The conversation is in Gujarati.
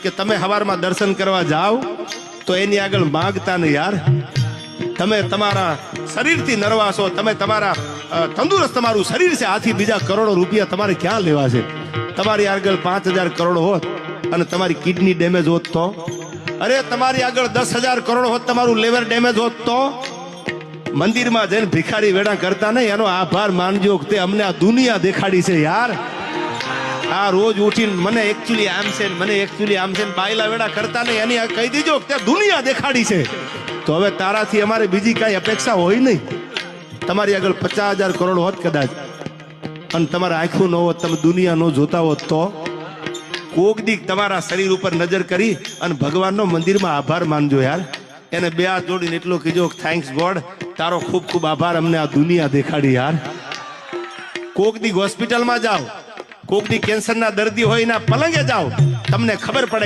કે તમે સવારમાં દર્શન કરવા જાઓ તો એની આગળ માંગતા ને યાર, તમે તમારા શરીરથી નરવાસ હો, તમે તમારા તંદુરસ્ત તમારું શરીર છે, આથી બીજા કરોડો રૂપિયા તમારે ક્યાં લેવા છે? તમારી આગળ 5000 કરોડ હોત અને તમારી કિડની ડેમેજ હોત તો? અરે તમારી આગળ 10,000 કરોડ હોત, તમારું લેવર ડેમેજ હોત તો? મંદિરમાં જઈને ભિખારી વેડા કરતા નહીં, એનો આભાર માનજો કે તે અમને આ દુનિયા દેખાડી છે યાર. આ રોજ ઉઠીને મને એકચ્યુઅલી આમ છે, મને એકચ્યુઅલી આમ છે, બાયલા વેડા કરતા નહીં, એની કહી દીજો કે તે દુનિયા દેખાડી છે. તો હવે તારાથી અમારે બીજી કાંઈ અપેક્ષા હોય નહીં. તમારી આગળ 50,000 કરોડ હોત કદાચ, અને તમારા આંખું ન હોત, તમે દુનિયા ન જોતા હોત તો? કોક દીક તમારા શરીર ઉપર નજર કરી અને ભગવાનનો મંદિરમાં આભાર માનજો યાર. એને 2 હાથ જોડીને એટલો કીજો, થેન્ક્સ ગોડ, તારો ખૂબ ખૂબ આભાર, અમને આ દુનિયા દેખાડી યાર. કોક દીક હોસ્પિટલમાં જાઓ, કોક દીક કેન્સરના દર્દી હોય એના પલંગે જાઓ, તમને ખબર પડે